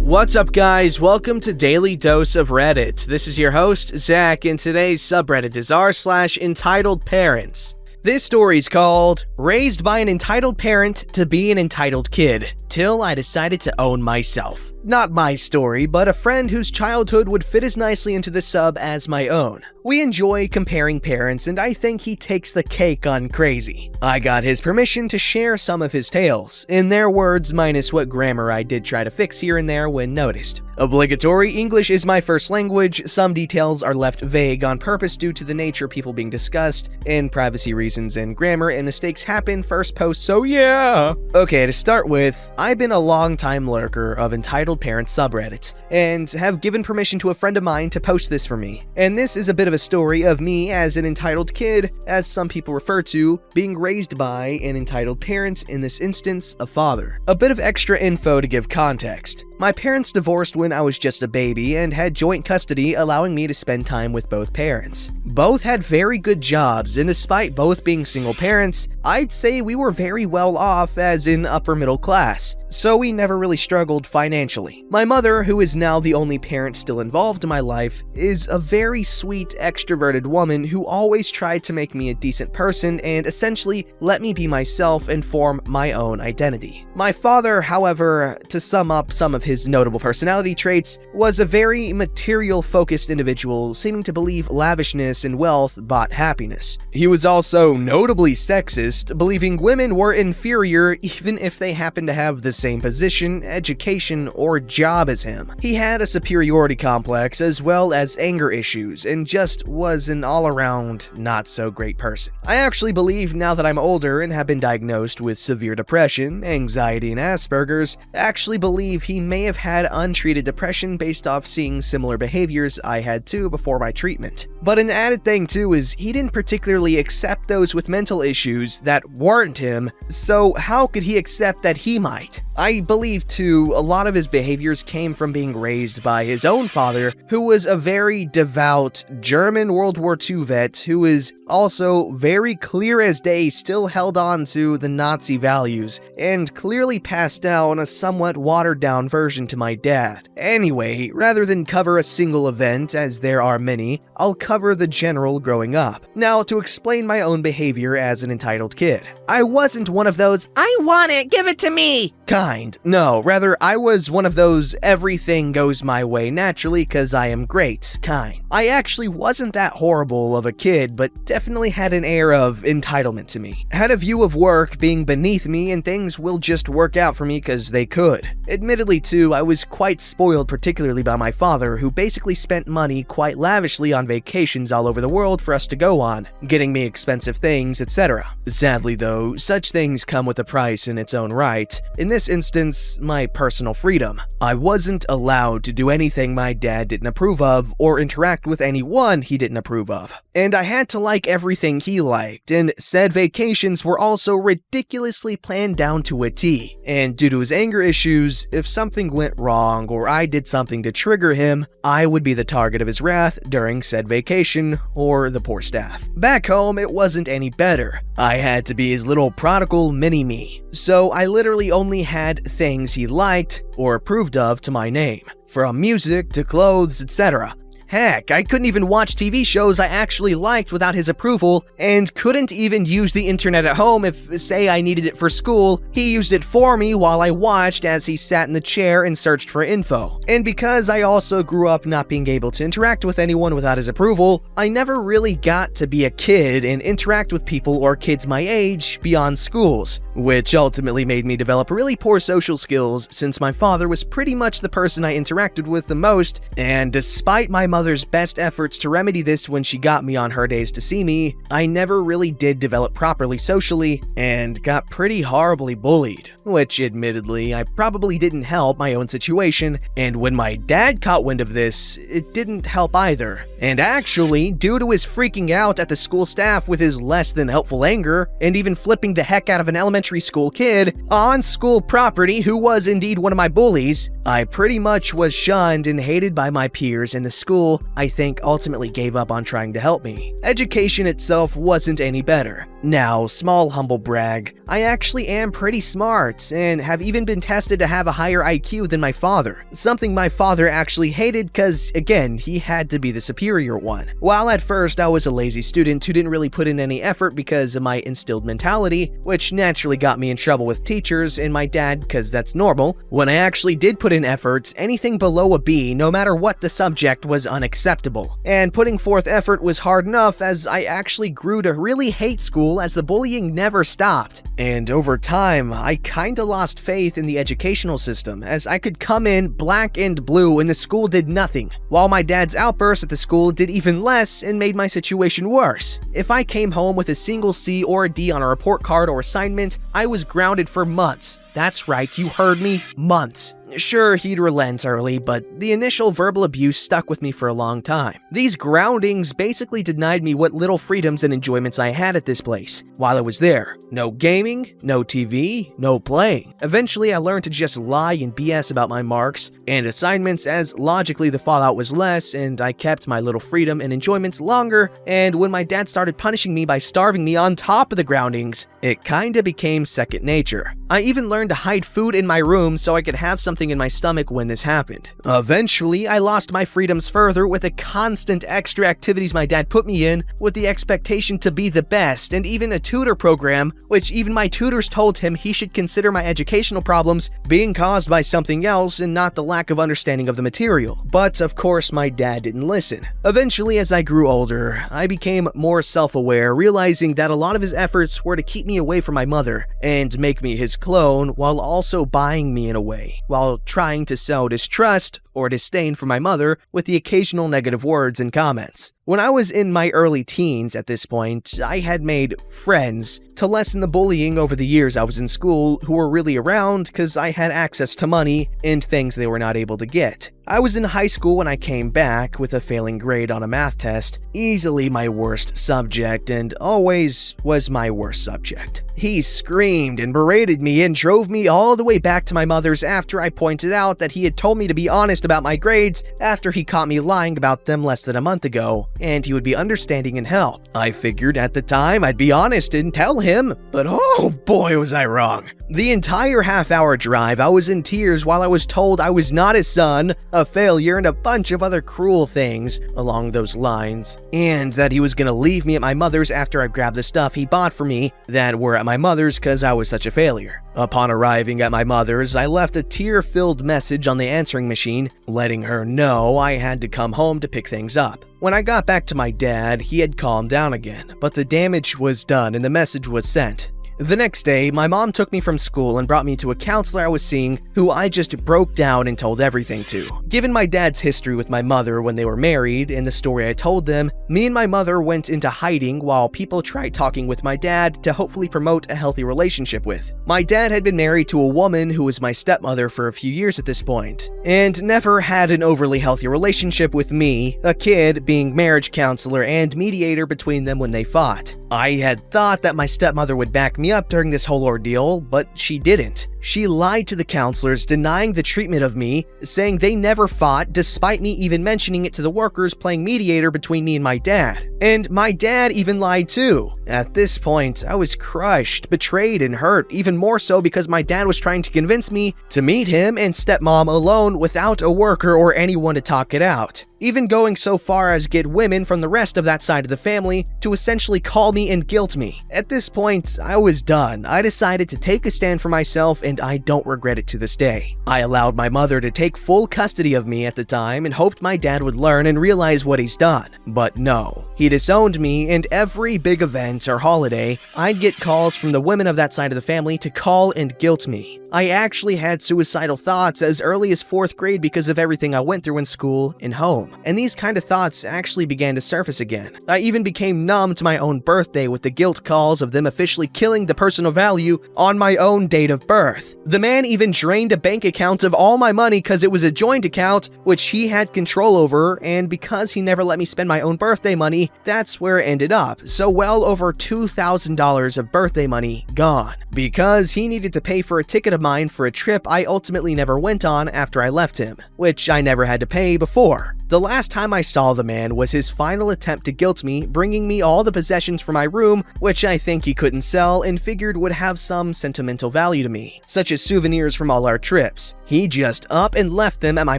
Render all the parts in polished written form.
What's up, guys? Welcome to Daily Dose of Reddit. This is your host, Zach, and today's subreddit is r/EntitledParents. This story's called Raised by an Entitled Parent to Be an Entitled Kid, Till I Decided to Own Myself. Not my story, but a friend whose childhood would fit as nicely into the sub as my own. We enjoy comparing parents, and I think he takes the cake on crazy. I got his permission to share some of his tales, in their words minus what grammar I did try to fix here and there when noticed. Obligatory English is my first language. Some details are left vague on purpose due to the nature of people being discussed, and privacy reasons and grammar and mistakes happen first post, so yeah! Okay, to start with, I've been a long-time lurker of Entitled Parents subreddits, and have given permission to a friend of mine to post this for me. And this is a bit of a story of me as an entitled kid, as some people refer to, being raised by an entitled parent, in this instance, a father. A bit of extra info to give context. My parents divorced when I was just a baby and had joint custody, allowing me to spend time with both parents. Both had very good jobs, and despite both being single parents, I'd say we were very well off, as in upper middle class, so we never really struggled financially. My mother, who is now the only parent still involved in my life, is a very sweet, extroverted woman who always tried to make me a decent person and essentially let me be myself and form my own identity. My father, however, to sum up some of his notable personality traits, was a very material-focused individual, seeming to believe lavishness and wealth bought happiness. He was also notably sexist, believing women were inferior even if they happened to have the same position, education, or job as him. He had a superiority complex as well as anger issues, and just was an all-around not-so-great person. I actually believe, now that I'm older and have been diagnosed with severe depression, anxiety, and Asperger's, actually believe he may have had untreated depression based off seeing similar behaviors I had too before my treatment. But an added thing too is he didn't particularly accept those with mental issues that weren't him, so how could he accept that he might? I believe too, a lot of his behaviors came from being raised by his own father, who was a very devout German World War II vet who is also very clear as day still held on to the Nazi values, and clearly passed down a somewhat watered down version to my dad. Anyway, rather than cover a single event, as there are many, I'll cover the general growing up. Now, to explain my own behavior as an entitled kid. I wasn't one of those, "I want it, give it to me" kind. No, rather, I was one of those everything goes my way naturally cause I am great kind. I actually wasn't that horrible of a kid, but definitely had an air of entitlement to me. Had a view of work being beneath me and things will just work out for me cause they could. Admittedly too, I was quite spoiled, particularly by my father, who basically spent money quite lavishly on vacations all over the world for us to go on, getting me expensive things, etc. Sadly though, such things come with a price in its own right. In this instance, my personal freedom. I wasn't allowed to do anything my dad didn't approve of, or interact with anyone he didn't approve of. And I had to like everything he liked, and said vacations were also ridiculously planned down to a T. And due to his anger issues, if something went wrong or I did something to trigger him, I would be the target of his wrath during said vacation, or the poor staff. Back home, it wasn't any better. I had to be his little prodigal mini-me. So I literally only had things he liked or approved of to my name, from music to clothes, etc. Heck, I couldn't even watch TV shows I actually liked without his approval, and couldn't even use the internet at home if, say, I needed it for school. He used it for me while I watched as he sat in the chair and searched for info. And because I also grew up not being able to interact with anyone without his approval, I never really got to be a kid and interact with people or kids my age beyond schools, which ultimately made me develop really poor social skills since my father was pretty much the person I interacted with the most, and despite my mother's best efforts to remedy this when she got me on her days to see me, I never really did develop properly socially and got pretty horribly bullied, which admittedly I probably didn't help my own situation, and when my dad caught wind of this, it didn't help either. And actually, due to his freaking out at the school staff with his less than helpful anger, and even flipping the heck out of an elementary school kid on school property who was indeed one of my bullies, I pretty much was shunned and hated by my peers, and the school, I think, ultimately gave up on trying to help me. Education itself wasn't any better. Now, small humble brag, I actually am pretty smart and have even been tested to have a higher IQ than my father, something my father actually hated because, again, he had to be the superior one. While at first I was a lazy student who didn't really put in any effort because of my instilled mentality, which naturally got me in trouble with teachers and my dad because that's normal, when I actually did put in effort, anything below a B, no matter what the subject, was unacceptable. And putting forth effort was hard enough as I actually grew to really hate school as the bullying never stopped. And over time, I kinda lost faith in the educational system as I could come in black and blue and the school did nothing, while my dad's outbursts at the school did even less and made my situation worse. If I came home with a single C or a D on a report card or assignment, I was grounded for months. That's right, you heard me, months. Sure, he'd relent early, but the initial verbal abuse stuck with me for a long time. These groundings basically denied me what little freedoms and enjoyments I had at this place. While I was there, no gaming, no TV, no playing. Eventually, I learned to just lie and BS about my marks and assignments as logically the fallout was less and I kept my little freedom and enjoyments longer, and when my dad started punishing me by starving me on top of the groundings, it kinda became second nature. I even learned to hide food in my room so I could have something in my stomach when this happened. Eventually, I lost my freedoms further with the constant extra activities my dad put me in with the expectation to be the best, and even a tutor program, which even my tutors told him he should consider my educational problems being caused by something else and not the lack of understanding of the material. But of course, my dad didn't listen. Eventually, as I grew older, I became more self-aware, realizing that a lot of his efforts were to keep me away from my mother and make me his clone while also buying me in a way, while trying to sow distrust or disdain for my mother with the occasional negative words and comments. When I was in my early teens at this point, I had made friends to lessen the bullying over the years I was in school who were really around because I had access to money and things they were not able to get. I was in high school when I came back with a failing grade on a math test, easily my worst subject and always was my worst subject. He screamed and berated me and drove me all the way back to my mother's after I pointed out that he had told me to be honest about my grades after he caught me lying about them less than a month ago, and he would be understanding and help. I figured at the time I'd be honest and tell him, but oh boy was I wrong. The entire half-hour drive, I was in tears while I was told I was not his son, a failure, and a bunch of other cruel things along those lines, and that he was gonna leave me at my mother's after I grabbed the stuff he bought for me that were at my mother's because I was such a failure. Upon arriving at my mother's, I left a tear-filled message on the answering machine, letting her know I had to come home to pick things up. When I got back to my dad, he had calmed down again, but the damage was done and the message was sent. The next day, my mom took me from school and brought me to a counselor I was seeing who I just broke down and told everything to. Given my dad's history with my mother when they were married and the story I told them, me and my mother went into hiding while people tried talking with my dad to hopefully promote a healthy relationship with. My dad had been married to a woman who was my stepmother for a few years at this point, and never had an overly healthy relationship with me, a kid, being marriage counselor and mediator between them when they fought. I had thought that my stepmother would back me up during this whole ordeal, but she didn't. She lied to the counselors, denying the treatment of me, saying they never fought despite me even mentioning it to the workers playing mediator between me and my dad. And my dad even lied too. At this point, I was crushed, betrayed, and hurt, even more so because my dad was trying to convince me to meet him and stepmom alone without a worker or anyone to talk it out. Even going so far as get women from the rest of that side of the family to essentially call me and guilt me. At this point, I was done. I decided to take a stand for myself and I don't regret it to this day. I allowed my mother to take full custody of me at the time and hoped my dad would learn and realize what he's done. But no, he disowned me, and every big event or holiday, I'd get calls from the women of that side of the family to call and guilt me. I actually had suicidal thoughts as early as 4th grade because of everything I went through in school and home. And these kind of thoughts actually began to surface again. I even became numb to my own birthday with the guilt calls of them officially killing the personal value on my own date of birth. The man even drained a bank account of all my money because it was a joint account which he had control over, and because he never let me spend my own birthday money, that's where it ended up. So well over $2,000 of birthday money gone. Because he needed to pay for a ticket of mine for a trip I ultimately never went on after I left him, which I never had to pay before. The last time I saw the man was his final attempt to guilt me, bringing me all the possessions from my room, which I think he couldn't sell and figured would have some sentimental value to me, such as souvenirs from all our trips. He just up and left them at my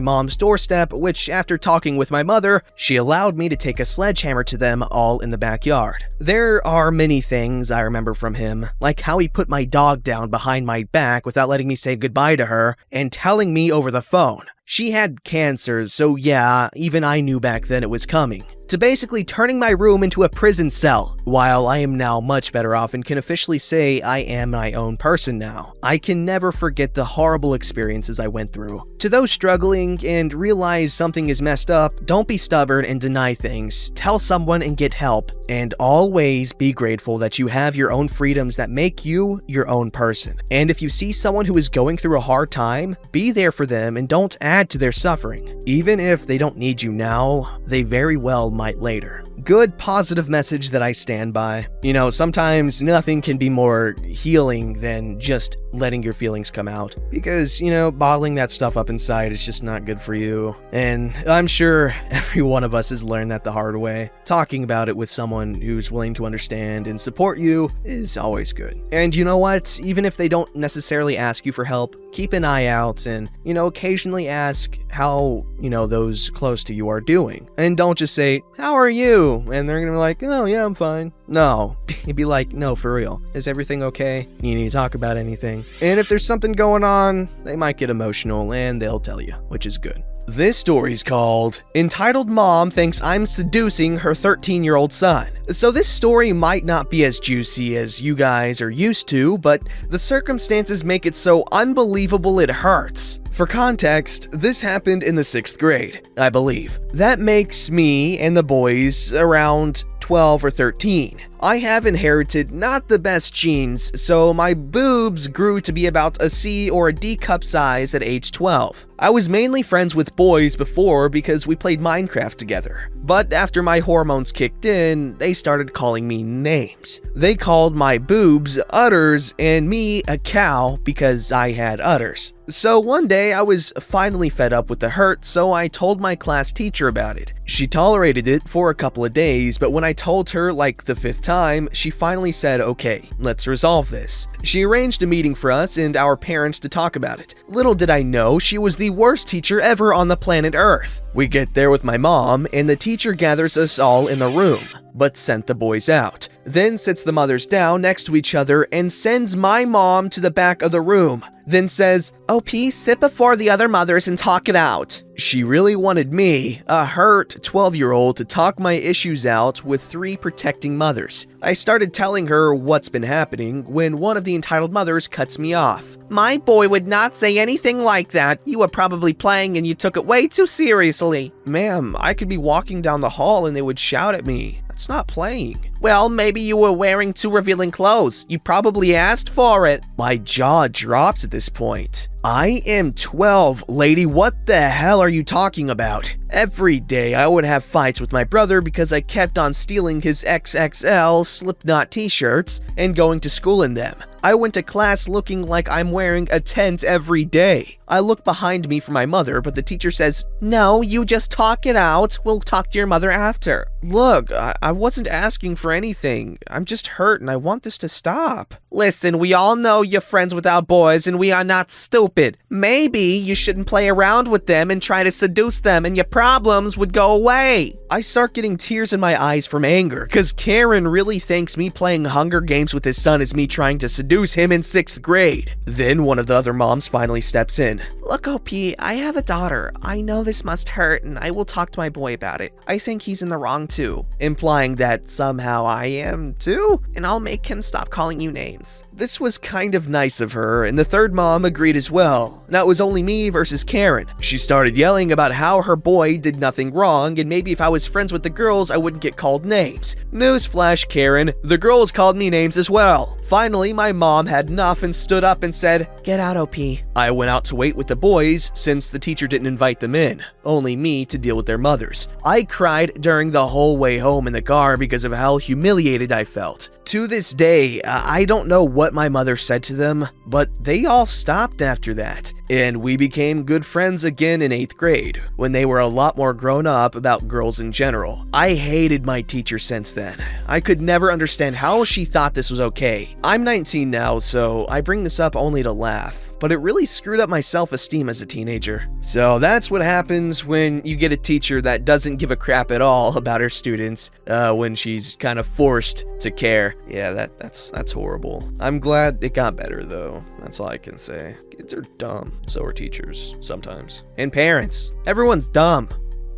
mom's doorstep, which after talking with my mother, she allowed me to take a sledgehammer to them all in the backyard. There are many things I remember from him, like how he put my dog down behind my back without letting me say goodbye to her and telling me over the phone. She had cancer, so yeah, even I knew back then it was coming. To basically turning my room into a prison cell. While I am now much better off and can officially say I am my own person now, I can never forget the horrible experiences I went through. To those struggling and realize something is messed up, don't be stubborn and deny things. Tell someone and get help. And always be grateful that you have your own freedoms that make you your own person. And if you see someone who is going through a hard time, be there for them and don't add to their suffering. Even if they don't need you now, they very well might later. Good positive message that I stand by. You know, sometimes nothing can be more healing than just letting your feelings come out. Because, you know, bottling that stuff up inside is just not good for you. And I'm sure every one of us has learned that the hard way. Talking about it with someone who's willing to understand and support you is always good. And you know what? Even if they don't necessarily ask you for help, keep an eye out and, you know, occasionally ask how, you know, those close to you are doing. And don't just say, "How are you?" And they're gonna be like, "Oh yeah, I'm fine." No, you'd be like, "No, for real. Is everything okay? You need to talk about anything?" And if there's something going on, they might get emotional and they'll tell you, which is good. This story's called Entitled Mom Thinks I'm Seducing Her 13-Year-Old Son. So this story might not be as juicy as you guys are used to, but the circumstances make it so unbelievable it hurts. For context, this happened in the 6th grade, I believe. That makes me and the boys around 12 or 13. I have inherited not the best genes, so my boobs grew to be about a C or a D cup size at age 12. I was mainly friends with boys before because we played Minecraft together. But after my hormones kicked in, they started calling me names. They called my boobs udders and me a cow because I had udders. So one day I was finally fed up with the hurt, so I told my class teacher about it. She tolerated it for a couple of days, but when I told her like the 5th time, she finally said, "Okay, let's resolve this." She arranged a meeting for us and our parents to talk about it. Little did I know she was the worst teacher ever on the planet Earth. We get there with my mom, and the teacher gathers us all in the room, but sent the boys out. Then sits the mothers down next to each other and sends my mom to the back of the room. Then says, "OP, sit before the other mothers and talk it out." She really wanted me, a hurt 12-year-old, to talk my issues out with 3 protecting mothers. I started telling her what's been happening when one of the entitled mothers cuts me off. "My boy would not say anything like that. You were probably playing and you took it way too seriously." "Ma'am, I could be walking down the hall and they would shout at me. That's not playing." "Well, maybe you were wearing too revealing clothes. You probably asked for it." My jaw drops at this point. I am 12, lady. What the hell are you talking about? Every day I would have fights with my brother because I kept on stealing his XXL Slipknot t-shirts and going to school in them. I went to class looking like I'm wearing a tent every day. I look behind me for my mother, but the teacher says, "No, you just talk it out. We'll talk to your mother after." Look, I wasn't asking for anything. I'm just hurt and I want this to stop. "Listen, we all know you're friends with our boys and we are not stupid. Maybe you shouldn't play around with them and try to seduce them and your problems would go away." I start getting tears in my eyes from anger because Karen really thinks me playing Hunger Games with his son is me trying to seduce him in 6th grade. Then one of the other moms finally steps in. "Look, OP, I have a daughter. I know this must hurt and I will talk to my boy about it. I think he's in the wrong too," implying that somehow I am too, "and I'll make him stop calling you names." This was kind of nice of her, and the 3rd mom agreed as well. Now it was only me versus Karen. She started yelling about how her boy did nothing wrong, and maybe if I was friends with the girls, I wouldn't get called names. Newsflash, Karen, the girls called me names as well. Finally, my mom had enough and stood up and said, "Get out, OP." I went out to wait with the boys since the teacher didn't invite them in, only me to deal with their mothers. I cried during the whole way home in the car because of how humiliated I felt. To this day, I don't know what what my mother said to them, but they all stopped after that, and we became good friends again in 8th grade, when they were a lot more grown up about girls in general. I hated my teacher since then. I could never understand how she thought this was okay. I'm 19 now, so I bring this up only to laugh, but it really screwed up my self-esteem as a teenager. So that's what happens when you get a teacher that doesn't give a crap at all about her students, when she's kind of forced to care. Yeah, that's horrible. I'm glad it got better though. That's all I can say. Kids are dumb. So are teachers, sometimes. And parents. Everyone's dumb.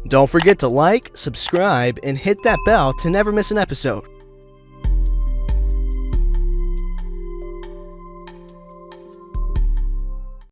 Don't forget to like, subscribe, and hit that bell to never miss an episode.